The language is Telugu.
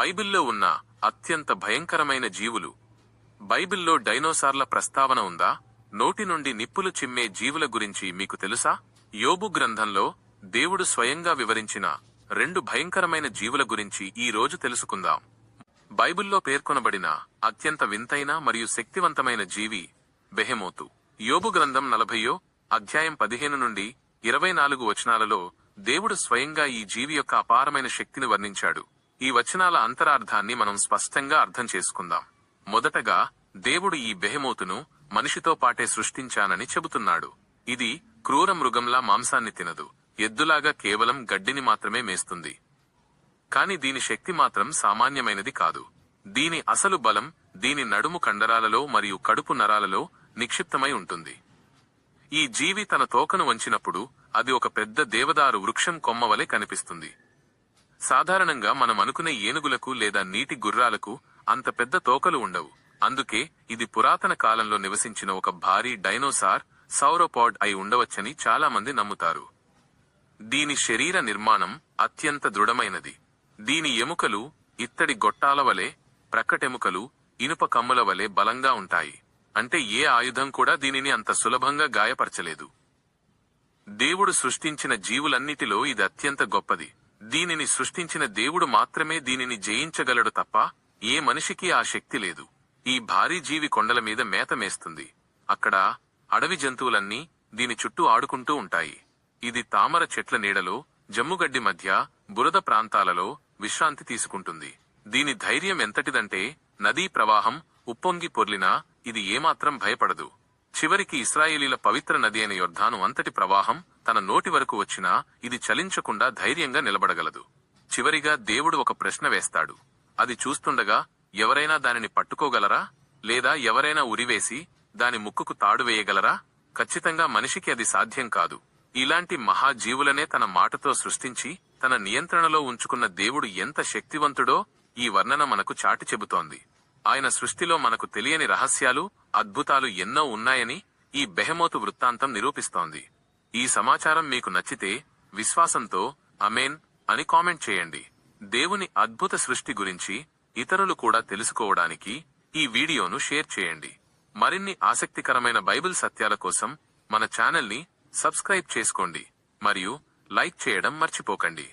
బైబిల్లో ఉన్న అత్యంత భయంకరమైన జీవులు. బైబిల్లో డైనోసార్ల ప్రస్తావన ఉందా? నోటి నుండి నిప్పులు చిమ్మే జీవుల గురించి మీకు తెలుసా? యోబు గ్రంథంలో దేవుడు స్వయంగా వివరించిన 2 భయంకరమైన జీవుల గురించి ఈ రోజు తెలుసుకుందాం. బైబిల్లో పేర్కొనబడిన అత్యంత వింతైన మరియు శక్తివంతమైన జీవి బెహెమోతు. యోబు గ్రంథం 40వ అధ్యాయం 15 నుండి 24 వచనాలలో దేవుడు స్వయంగా ఈ జీవి యొక్క అపారమైన శక్తిని వర్ణించాడు. ఈ వచనాల అంతరార్థాన్ని మనం స్పష్టంగా అర్థం చేసుకుందాం. మొదటగా దేవుడు ఈ బెహెమోతును మనిషితో పాటే సృష్టించానని చెబుతున్నాడు. ఇది క్రూర మృగంలా మాంసాన్ని తినదు, ఎద్దులాగా కేవలం గడ్డిని మాత్రమే మేస్తుంది. కాని దీని శక్తి మాత్రం సామాన్యమైనది కాదు. దీని అసలు బలం దీని నడుము కండరాలలో మరియు కడుపు నరాలలో నిక్షిప్తమై ఉంటుంది. ఈ జీవి తన తోకను వంచినప్పుడు అది ఒక పెద్ద దేవదారు వృక్షం కొమ్మ వలె కనిపిస్తుంది. సాధారణంగా మనం అనుకునే ఏనుగులకు లేదా నీటి గుర్రాలకు అంత పెద్ద తోకలు ఉండవు. అందుకే ఇది పురాతన కాలంలో నివసించిన ఒక భారీ డైనోసార్ సౌరోపాడ్ అయి ఉండవచ్చని చాలా మంది నమ్ముతారు. దీని శరీర నిర్మాణం అత్యంత దృఢమైనది. దీని ఎముకలు ఇత్తడి గొట్టాల వలె, ప్రక్కటెముకలు ఇనుప కమ్ముల వలె బలంగా ఉంటాయి. అంటే ఏ ఆయుధం కూడా దీనిని అంత సులభంగా గాయపరచలేదు. దేవుడు సృష్టించిన జీవులన్నిటిలో ఇది అత్యంత గొప్పది. దీనిని సృష్టించిన దేవుడు మాత్రమే దీనిని జయించగలడు తప్ప ఏ మనిషికి ఆ శక్తి లేదు. ఈ భారీ జీవి కొండల మీద మేత మేస్తుంది. అక్కడ అడవి జంతువులన్నీ దీని చుట్టూ ఆడుకుంటూ ఉంటాయి. ఇది తామర చెట్ల నీడలో, జమ్ముగడ్డి మధ్య, బురద ప్రాంతాలలో విశ్రాంతి తీసుకుంటుంది. దీని ధైర్యం ఎంతటిదంటే నదీ ప్రవాహం ఉప్పొంగి పొర్లినా ఇది ఏమాత్రం భయపడదు. చివరికి ఇశ్రాయేలీల పవిత్ర నది అయిన యొర్దాను అంతటి ప్రవాహం తన నోటి వరకు వచ్చినా ఇది చలించకుండా ధైర్యంగా నిలబడగలదు. చివరిగా దేవుడు ఒక ప్రశ్న వేస్తాడు. అది చూస్తుండగా ఎవరైనా దానిని పట్టుకోగలరా? లేదా ఎవరైనా ఉరివేసి దాని ముక్కుకు తాడు వేయగలరా? ఖచ్చితంగా మనిషికి అది సాధ్యం కాదు. ఇలాంటి మహాజీవులనే తన మాటతో సృష్టించి తన నియంత్రణలో ఉంచుకున్న దేవుడు ఎంత శక్తివంతుడో ఈ వర్ణన మనకు చాటి చెబుతోంది. ఆయన సృష్టిలో మనకు తెలియని రహస్యాలు, అద్భుతాలు ఎన్నో ఉన్నాయని ఈ బెహెమోతు వృత్తాంతం నిరూపిస్తోంది. ఈ సమాచారం మీకు నచ్చితే విశ్వాసంతో అమేన్ అని కామెంట్ చేయండి. దేవుని అద్భుత సృష్టి గురించి ఇతరులు కూడా తెలుసుకోవడానికి ఈ వీడియోను షేర్ చేయండి. మరిన్ని ఆసక్తికరమైన బైబిల్ సత్యాల కోసం మన ఛానల్ని సబ్స్క్రైబ్ చేసుకోండి మరియు లైక్ చేయడం మర్చిపోకండి.